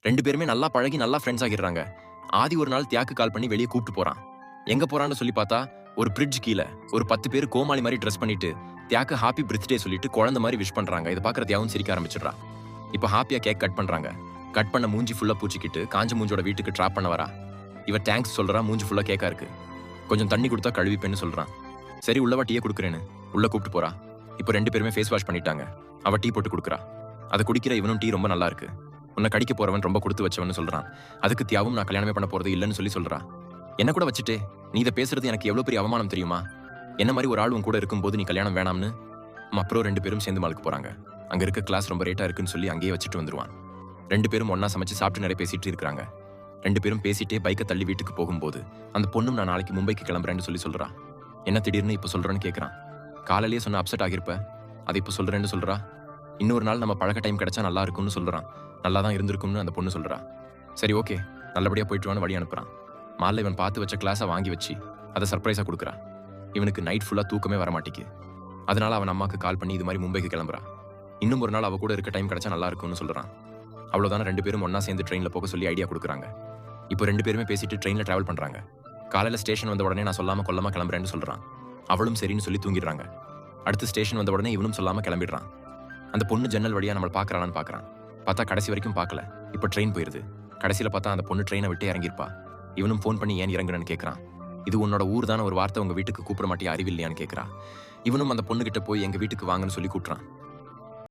2 பேருமே நல்லா பழகி நல்லா ஃப்ரெண்ட்ஸ் ஆகிடுறாங்க. ஆதி ஒரு நாள் தியாக்கு கால் பண்ணி வெளிய கூப்பிட்டு போறான். எங்க போறான்னு சொல்லி பார்த்தா, ஒரு பிரிட்ஜ் கீழ ஒரு 10 பேர் கோமாளி மாரி டிரெஸ் பண்ணிட்டு, தியாக்கு ஹாப்பி பர்த்டே சொல்லிட்டு குழந்தை மாரி விஷ் பண்றாங்க. இத பார்க்குற தியாவும் சிரிக்க ஆரம்பிச்சிடுறா. இப்ப ஹாப்பியா கேக் கட் பண்றாங்க. கட் பண்ண மூஞ்சி ஃபுல்லா பூச்சிக்கிட்டு, காஞ்ச மூஞ்சியோட வீட்டுக்கு டிராப் பண்ண வரா. இவ தேங்க்ஸ் சொல்றா, மூஞ்சி ஃபுல்லா கேக்கா இருக்கு. கொஞ்சம் தண்ணி குடுத்தா கழுவிப்பேன்னு சொல்றான். சரி உள்ளவா டீய குடுக்குறேன்னு உள்ள கூப்பிட்டு போறா. இப்போ 2 பேருமே ஃபேஸ் வாஷ் பண்ணிட்டாங்க. அவ டீ போட்டு குடுக்குறா. அத குடிக்கிற இவனும் டீ ரொம்ப நல்லா இருக்கு. உன்னை கடிக்க போறவன் ரொம்ப கொடுத்து வச்சவன்னு சொல்றான். அதுக்கு தியாவும் நான் கல்யாணமே பண்ண போறது இல்லன்னு சொல்றா. என்ன கூட வச்சுட்டு நீ இத பேசுறது எனக்கு எவ்வளவு பெரிய அவமானம் தெரியுமா? என்ன மாதிரி ஒரு ஆள் உன் கூட இருக்கும்போது நீ கல்யாணம் வேணாம்னு. அப்புறம் 2 பேரும் சேர்ந்து மாலுக்கு போறாங்க. அங்க இருக்க கிளாஸ் ரொம்ப ரேட்டா இருக்குன்னு சொல்லி அங்கேயே வச்சுட்டு வந்துருவான். 2 பேரும் ஒண்ணா சமைச்சு சாப்பிட்டு நிறைய பேசிட்டு இருக்காங்க. 2 பேரும் பேசிட்டே பைக்கை தள்ளி வீட்டுக்கு போகும்போது அந்த பொண்ணும் நான் நாளைக்கு மும்பைக்கு கிளம்புறேன்னு சொல்றா. என்ன திடீர்னு இப்ப சொல்றேன்னு கேட்கறான். காலையிலேயே சொன்ன அப்செட் ஆகிருப்ப, அதை இப்ப சொல்றேன்னு சொல்றா. இன்னொரு நாள் நம்ம பழக்க டைம் கிடைச்சா நல்லா இருக்கும்னு சொல்றான். நல்லா தான் இருந்திருக்கும்னு அந்த பொண்ணு சொல்றா. சரி ஓகே, நல்லபடியா போயிட்டு வான்னு வழி அனுப்புறான். மால்ல இவன் பார்த்து வச்ச கிளாஸை வாங்கி வச்சு அதை சர்ப்ரைஸா கொடுக்குறா. இவனுக்கு நைட் ஃபுல்லா தூக்கமே வர மாட்டேங்குது. அதனால அவன் அம்மாக்கு கால் பண்ணி இது மாதிரி மும்பைக்கு கிளம்புறா. இன்னும் ஒரு நாள் அவ கூட இருக்க டைம் கிடைச்சா நல்லா இருக்கும்னு சொல்றான். அவ்வளவுதான 2 பேரும் ஒண்ணா சேர்ந்து ட்ரெயின்ல போக சொல்லி ஐடியா கொடுக்குறாங்க. இப்போ 2 பேருமே பேசிட்டு ட்ரெயின்ல டிராவல் பண்றாங்க. காலையில ஸ்டேஷன் வந்த உடனே நான் சொல்லாம கொல்லாம கிளம்புறேன்னு சொல்றான். அவளும் சரின்னு சொல்லி தூங்கிடுறாங்க. அடுத்து ஸ்டேஷன் வந்த உடனே இவனும் சொல்லாம கிளம்பிடுறான். அந்த பொண்ணு ஜன்னல் வழியா நம்மள பாக்குறான்னு பாக்குறான். பார்த்தா கடைசி வரைக்கும் பார்க்கல. இப்போ ட்ரெயின் போயிருது. கடைசியில பார்த்தா அந்த பொண்ணு ட்ரெயினை விட்டு இறங்கிருப்பா. இவனும் ஃபோன் பண்ணி ஏன் இறங்குறேன்னு கேட்கறான். இது உன்னோட ஊர் தான, ஒரு வார்த்தை உங்க வீட்டுக்கு கூப்பிட மாட்டியா, அறிவில்லையான்னு கேட்கறா. இவனும் அந்த பொண்ணு கிட்ட போய் எங்க வீட்டுக்கு வாங்கன்னு சொல்லி கூப்பிட்றான்.